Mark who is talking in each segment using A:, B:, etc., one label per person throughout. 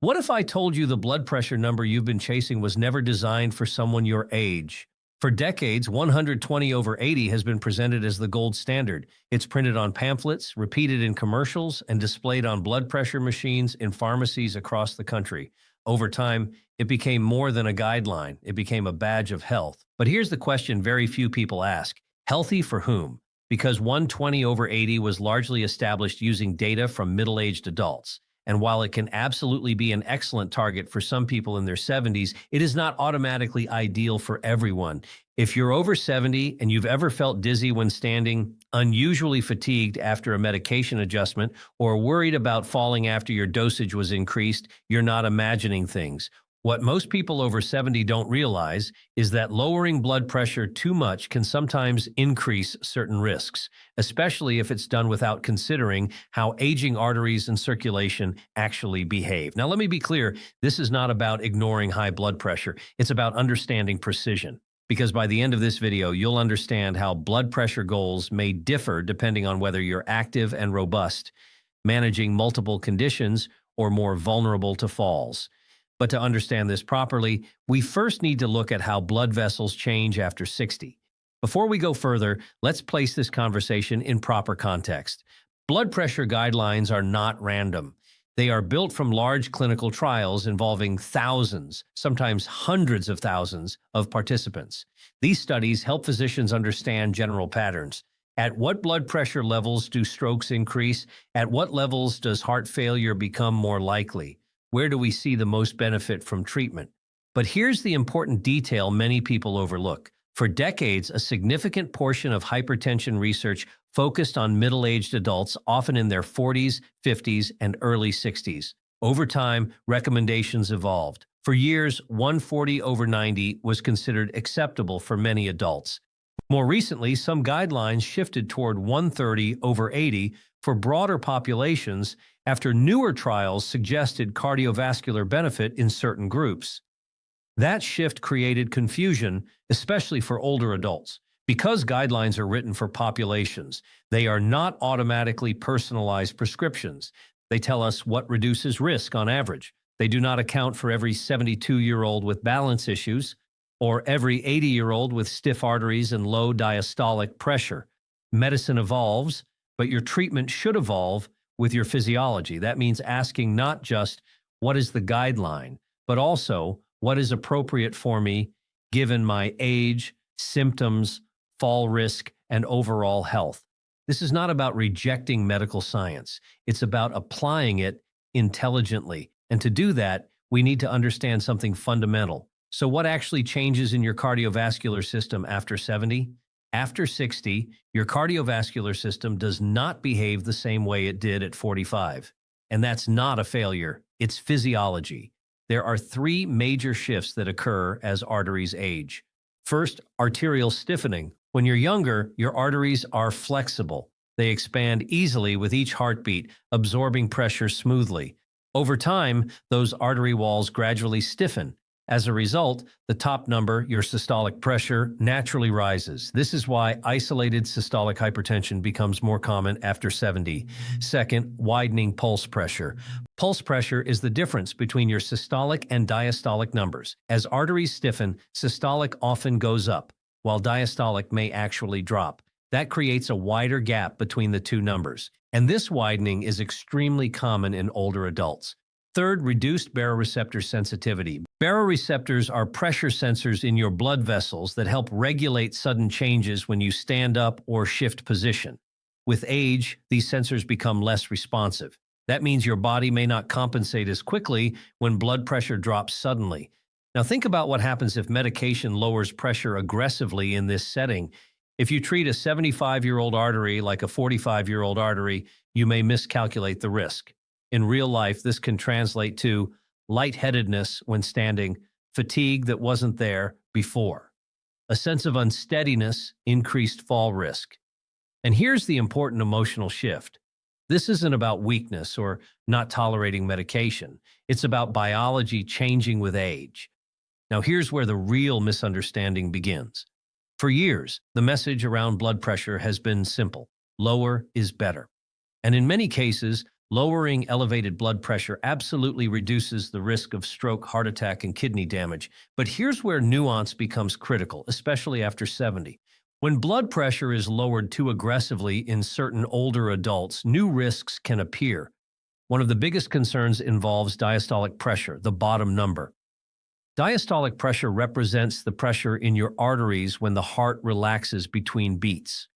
A: What if I told you the blood pressure number you've been chasing was never designed for someone your age? For decades, 120/80 has been presented as the gold standard. It's printed on pamphlets, repeated in commercials, and displayed on blood pressure machines in pharmacies across the country. Over time, it became more than a guideline. It became a badge of health. But here's the question very few people ask. Healthy for whom? Because 120/80 was largely established using data from middle-aged adults. And while it can absolutely be an excellent target for some people in their 70s, it is not automatically ideal for everyone. If you're over 70 and you've ever felt dizzy when standing, unusually fatigued after a medication adjustment, or worried about falling after your dosage was increased, you're not imagining things. What most people over 70 don't realize is that lowering blood pressure too much can sometimes increase certain risks, especially if it's done without considering how aging arteries and circulation actually behave. Now, let me be clear, this is not about ignoring high blood pressure. It's about understanding precision. Because by the end of this video, you'll understand how blood pressure goals may differ depending on whether you're active and robust, managing multiple conditions, or more vulnerable to falls. But to understand this properly, we first need to look at how blood vessels change after 60. Before we go further, let's place this conversation in proper context. Blood pressure guidelines are not random. They are built from large clinical trials involving thousands, sometimes hundreds of thousands, of participants. These studies help physicians understand general patterns. At what blood pressure levels do strokes increase? At what levels does heart failure become more likely? Where do we see the most benefit from treatment? But here's the important detail many people overlook. For decades, a significant portion of hypertension research focused on middle-aged adults, often in their 40s, 50s, and early 60s. Over time, recommendations evolved. For years, 140/90 was considered acceptable for many adults. More recently, some guidelines shifted toward 130/80 for broader populations after newer trials suggested cardiovascular benefit in certain groups. That shift created confusion, especially for older adults. Because guidelines are written for populations, they are not automatically personalized prescriptions. They tell us what reduces risk on average. They do not account for every 72-year-old with balance issues or every 80-year-old with stiff arteries and low diastolic pressure. Medicine evolves, but your treatment should evolve with your physiology. That means asking not just what is the guideline, but also what is appropriate for me given my age, symptoms, fall risk, and overall health. This is not about rejecting medical science. It's about applying it intelligently. And to do that, we need to understand something fundamental. So what actually changes in your cardiovascular system after 70? After 60, your cardiovascular system does not behave the same way it did at 45. And that's not a failure, it's physiology. There are three major shifts that occur as arteries age. First, arterial stiffening. When you're younger, your arteries are flexible. They expand easily with each heartbeat, absorbing pressure smoothly. Over time, those artery walls gradually stiffen. As a result, the top number, your systolic pressure, naturally rises. This is why isolated systolic hypertension becomes more common after 70. Second, widening pulse pressure. Pulse pressure is the difference between your systolic and diastolic numbers. As arteries stiffen, systolic often goes up, while diastolic may actually drop. That creates a wider gap between the two numbers. And this widening is extremely common in older adults. Third, reduced baroreceptor sensitivity. Baroreceptors are pressure sensors in your blood vessels that help regulate sudden changes when you stand up or shift position. With age, these sensors become less responsive. That means your body may not compensate as quickly when blood pressure drops suddenly. Now think about what happens if medication lowers pressure aggressively in this setting. If you treat a 75-year-old artery like a 45-year-old artery, you may miscalculate the risk. In real life, this can translate to lightheadedness when standing, fatigue that wasn't there before, a sense of unsteadiness, increased fall risk. And here's the important emotional shift. This isn't about weakness or not tolerating medication. It's about biology changing with age. Now here's where the real misunderstanding begins. For years, the message around blood pressure has been simple: lower is better. And in many cases, Lowering elevated blood pressure absolutely reduces the risk of stroke, heart attack, and kidney damage. But here's where nuance becomes critical, especially after 70. When blood pressure is lowered too aggressively in certain older adults, new risks can appear. One of the biggest concerns involves diastolic pressure, the bottom number. Diastolic pressure represents the pressure in your arteries when the heart relaxes between beats.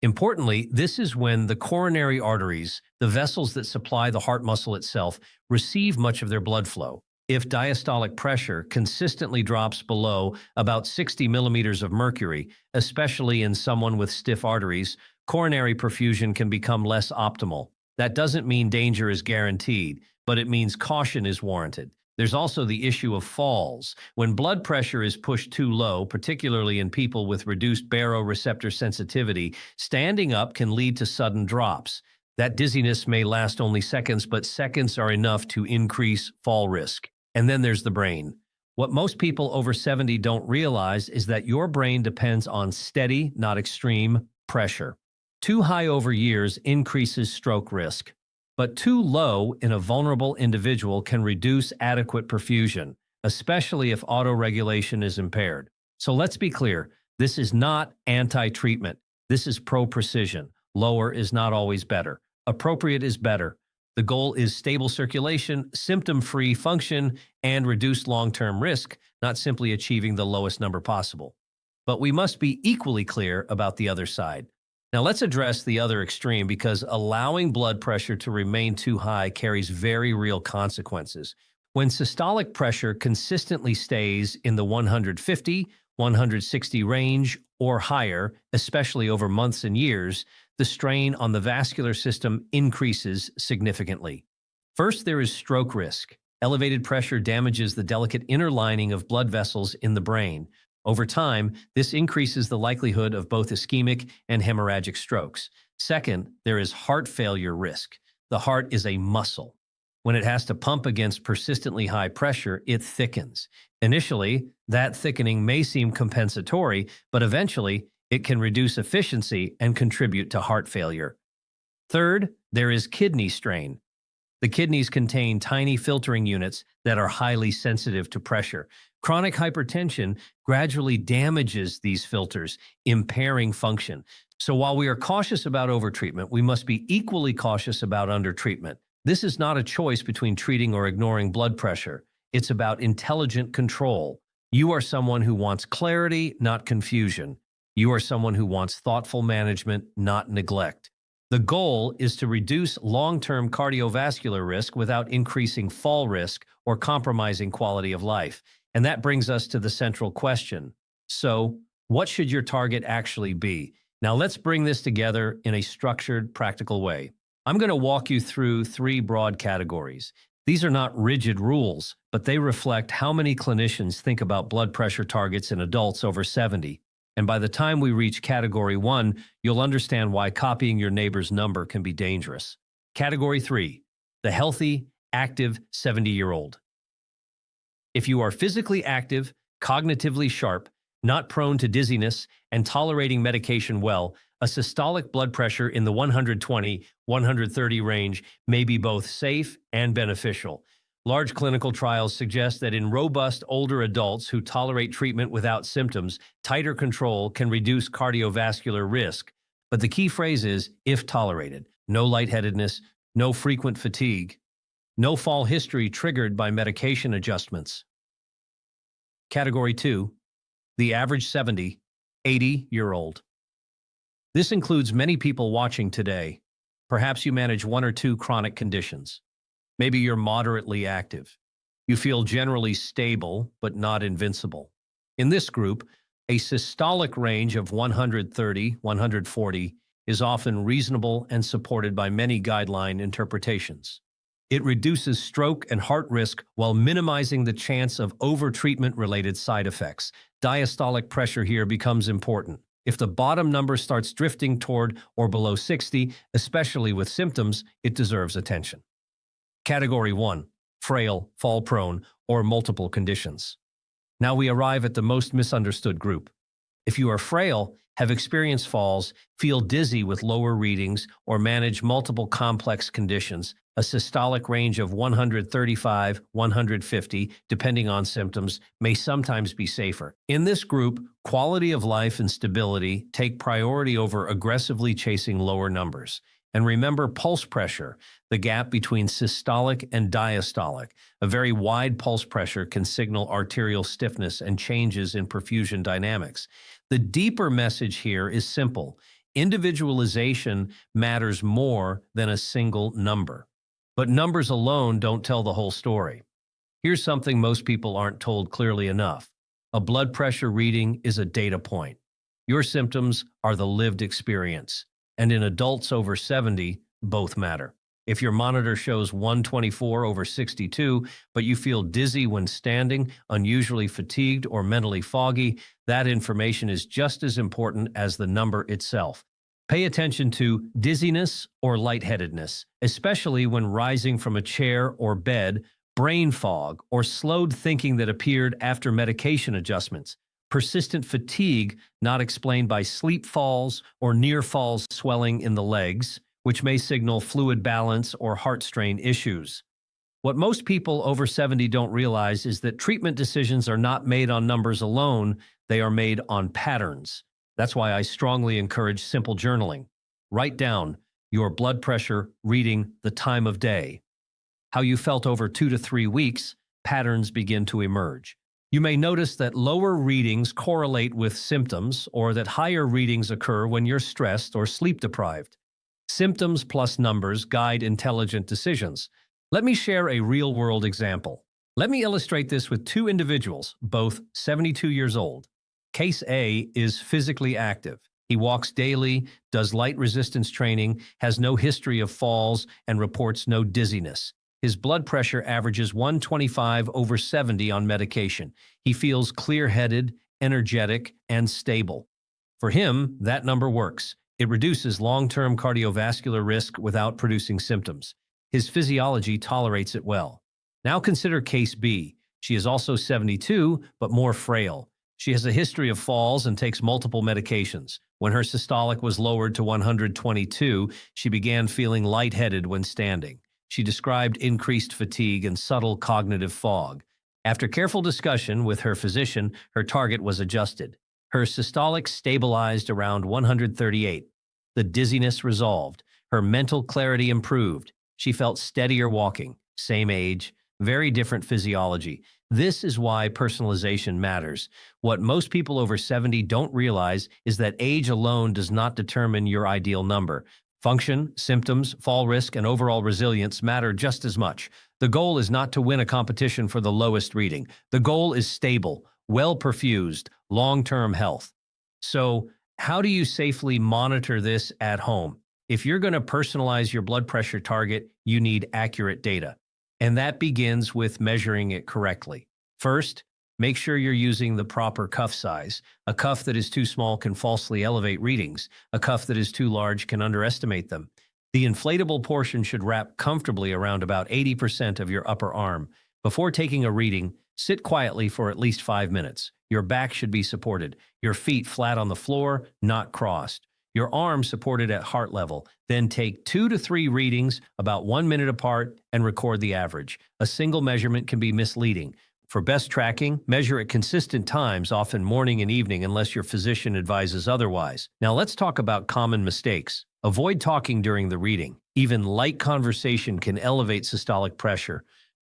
A: Importantly, this is when the coronary arteries, the vessels that supply the heart muscle itself, receive much of their blood flow. If diastolic pressure consistently drops below about 60 millimeters of mercury, especially in someone with stiff arteries, coronary perfusion can become less optimal. That doesn't mean danger is guaranteed, but it means caution is warranted. There's also the issue of falls. When blood pressure is pushed too low, particularly in people with reduced baroreceptor sensitivity, standing up can lead to sudden drops. That dizziness may last only seconds, but seconds are enough to increase fall risk. And then there's the brain. What most people over 70 don't realize is that your brain depends on steady, not extreme, pressure. Too high over years increases stroke risk, but too low in a vulnerable individual can reduce adequate perfusion, especially if autoregulation is impaired. So let's be clear, this is not anti-treatment. This is pro-precision. Lower is not always better. Appropriate is better. The goal is stable circulation, symptom-free function, and reduced long-term risk, not simply achieving the lowest number possible. But we must be equally clear about the other side. Now let's address the other extreme, because allowing blood pressure to remain too high carries very real consequences. When systolic pressure consistently stays in the 150, 160 range or higher, especially over months and years, the strain on the vascular system increases significantly. First, there is stroke risk. Elevated pressure damages the delicate inner lining of blood vessels in the brain. Over time, this increases the likelihood of both ischemic and hemorrhagic strokes. Second, there is heart failure risk. The heart is a muscle. When it has to pump against persistently high pressure, it thickens. Initially, that thickening may seem compensatory, but eventually, it can reduce efficiency and contribute to heart failure. Third, there is kidney strain. The kidneys contain tiny filtering units that are highly sensitive to pressure. Chronic hypertension gradually damages these filters, impairing function. So while we are cautious about overtreatment, we must be equally cautious about undertreatment. This is not a choice between treating or ignoring blood pressure. It's about intelligent control. You are someone who wants clarity, not confusion. You are someone who wants thoughtful management, not neglect. The goal is to reduce long-term cardiovascular risk without increasing fall risk or compromising quality of life. And that brings us to the central question. So, what should your target actually be? Now let's bring this together in a structured, practical way. I'm going to walk you through 3 broad categories. These are not rigid rules, but they reflect how many clinicians think about blood pressure targets in adults over 70. And by the time we reach category 1, you'll understand why copying your neighbor's number can be dangerous. Category 3, the healthy, active 70-year-old. If you are physically active, cognitively sharp, not prone to dizziness, and tolerating medication well, a systolic blood pressure in the 120-130 range may be both safe and beneficial. Large clinical trials suggest that in robust older adults who tolerate treatment without symptoms, tighter control can reduce cardiovascular risk. But the key phrase is, if tolerated. No lightheadedness, no frequent fatigue, no fall history triggered by medication adjustments. Category 2, the average 70, 80-year-old. This includes many people watching today. Perhaps you manage 1 or 2 chronic conditions. Maybe you're moderately active. You feel generally stable, but not invincible. In this group, a systolic range of 130-140 is often reasonable and supported by many guideline interpretations. It reduces stroke and heart risk while minimizing the chance of overtreatment-related side effects. Diastolic pressure here becomes important. If the bottom number starts drifting toward or below 60, especially with symptoms, it deserves attention. Category 1, frail, fall-prone, or multiple conditions. Now we arrive at the most misunderstood group. If you are frail, have experienced falls, feel dizzy with lower readings, or manage multiple complex conditions, A systolic range of 135–150, depending on symptoms, may sometimes be safer. In this group, quality of life and stability take priority over aggressively chasing lower numbers. And remember pulse pressure, the gap between systolic and diastolic. A very wide pulse pressure can signal arterial stiffness and changes in perfusion dynamics. The deeper message here is simple. Individualization matters more than a single number. But numbers alone don't tell the whole story. Here's something most people aren't told clearly enough. A blood pressure reading is a data point. Your symptoms are the lived experience. And in adults over 70, both matter. If your monitor shows 124/62, but you feel dizzy when standing, unusually fatigued, or mentally foggy, that information is just as important as the number itself. Pay attention to dizziness or lightheadedness, especially when rising from a chair or bed, brain fog, or slowed thinking that appeared after medication adjustments. Persistent fatigue not explained by sleep falls or near falls swelling in the legs, which may signal fluid balance or heart strain issues. What most people over 70 don't realize is that treatment decisions are not made on numbers alone, they are made on patterns. That's why I strongly encourage simple journaling. Write down your blood pressure reading, the time of day, how you felt over 2 to 3 weeks. Patterns begin to emerge. You may notice that lower readings correlate with symptoms or that higher readings occur when you're stressed or sleep deprived. Symptoms plus numbers guide intelligent decisions. Let me share a real-world example. Let me illustrate this with two individuals, both 72 years old. Case A is physically active. He walks daily, does light resistance training, has no history of falls, and reports no dizziness. His blood pressure averages 125/70 on medication. He feels clear-headed, energetic, and stable. For him, that number works. It reduces long-term cardiovascular risk without producing symptoms. His physiology tolerates it well. Now consider case B. She is also 72, but more frail. She has a history of falls and takes multiple medications. When her systolic was lowered to 122, she began feeling lightheaded when standing. She described increased fatigue and subtle cognitive fog. After careful discussion with her physician, her target was adjusted. Her systolic stabilized around 138. The dizziness resolved. Her mental clarity improved. She felt steadier walking. Same age, very different physiology. This is why personalization matters. What most people over 70 don't realize is that age alone does not determine your ideal number. Function, symptoms, fall risk, and overall resilience matter just as much. The goal is not to win a competition for the lowest reading. The goal is stable, well-perfused, long-term health. So, how do you safely monitor this at home? If you're going to personalize your blood pressure target, you need accurate data. And that begins with measuring it correctly. First, make sure you're using the proper cuff size. A cuff that is too small can falsely elevate readings. A cuff that is too large can underestimate them. The inflatable portion should wrap comfortably around about 80% of your upper arm. Before taking a reading, sit quietly for at least 5 minutes. Your back should be supported. Your feet flat on the floor, not crossed. Your arms supported at heart level. Then take 2 to 3 readings about 1 minute apart and record the average. A single measurement can be misleading. For best tracking, measure at consistent times, often morning and evening, unless your physician advises otherwise. Now let's talk about common mistakes. Avoid talking during the reading. Even light conversation can elevate systolic pressure.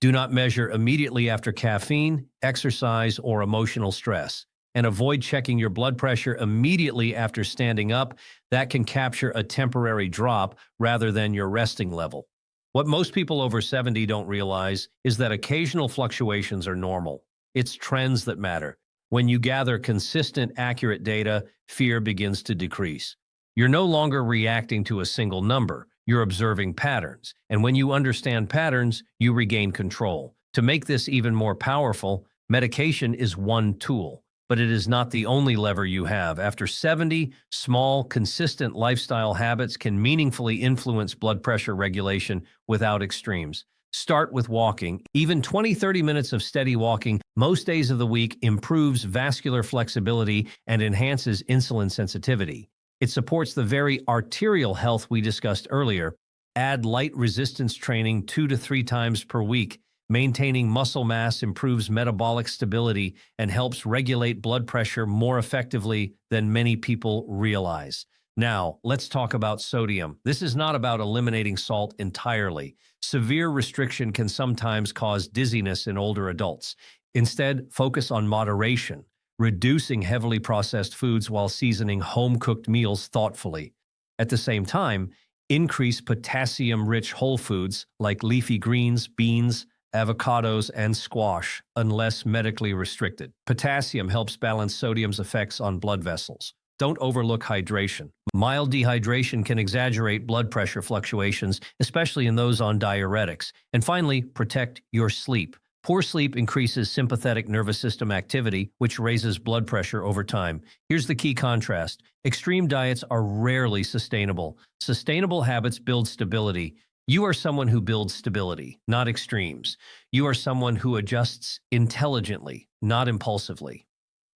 A: Do not measure immediately after caffeine, exercise, or emotional stress. And avoid checking your blood pressure immediately after standing up. That can capture a temporary drop rather than your resting level. What most people over 70 don't realize is that occasional fluctuations are normal. It's trends that matter. When you gather consistent, accurate data, fear begins to decrease. You're no longer reacting to a single number. You're observing patterns. And when you understand patterns, you regain control. To make this even more powerful, medication is one tool. But it is not the only lever you have. After 70, small, consistent lifestyle habits can meaningfully influence blood pressure regulation without extremes. Start with walking. Even 20–30 minutes of steady walking most days of the week improves vascular flexibility and enhances insulin sensitivity. It supports the very arterial health we discussed earlier. Add light resistance training 2 to 3 times per week. Maintaining muscle mass improves metabolic stability and helps regulate blood pressure more effectively than many people realize. Now, let's talk about sodium. This is not about eliminating salt entirely. Severe restriction can sometimes cause dizziness in older adults. Instead, focus on moderation, reducing heavily processed foods while seasoning home-cooked meals thoughtfully. At the same time, increase potassium-rich whole foods like leafy greens, beans, avocados, and squash, unless medically restricted. Potassium helps balance sodium's effects on blood vessels. Don't overlook hydration. Mild dehydration can exaggerate blood pressure fluctuations, especially in those on diuretics. And finally, protect your sleep. Poor sleep increases sympathetic nervous system activity, which raises blood pressure over time. Here's the key contrast. Extreme diets are rarely sustainable. Sustainable habits build stability. You are someone who builds stability, not extremes. You are someone who adjusts intelligently, not impulsively.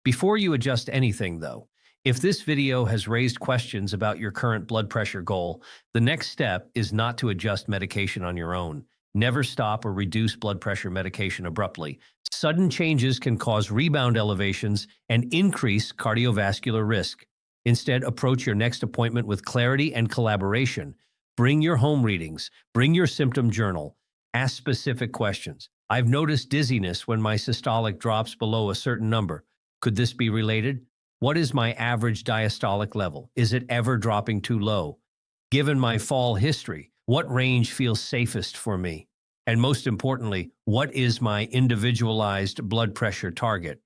A: Before you adjust anything, though, if this video has raised questions about your current blood pressure goal, the next step is not to adjust medication on your own. Never stop or reduce blood pressure medication abruptly. Sudden changes can cause rebound elevations and increase cardiovascular risk. Instead, approach your next appointment with clarity and collaboration. Bring your home readings, bring your symptom journal, ask specific questions. I've noticed dizziness when my systolic drops below a certain number. Could this be related? What is my average diastolic level? Is it ever dropping too low? Given my fall history, what range feels safest for me? And most importantly, what is my individualized blood pressure target?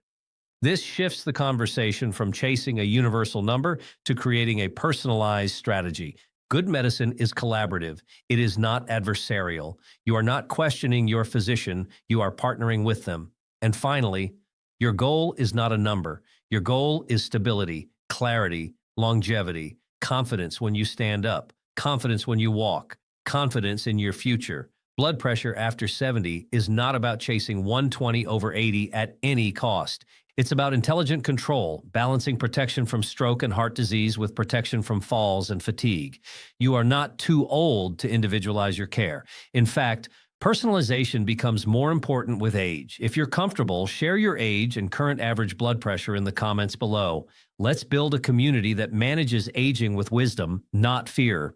A: This shifts the conversation from chasing a universal number to creating a personalized strategy. Good medicine is collaborative. It is not adversarial. You are not questioning your physician. You are partnering with them. And finally, your goal is not a number. Your goal is stability, clarity, longevity, confidence when you stand up, confidence when you walk, confidence in your future. Blood pressure after 70 is not about chasing 120/80 at any cost. It's about intelligent control, balancing protection from stroke and heart disease with protection from falls and fatigue. You are not too old to individualize your care. In fact, personalization becomes more important with age. If you're comfortable, share your age and current average blood pressure in the comments below. Let's build a community that manages aging with wisdom, not fear.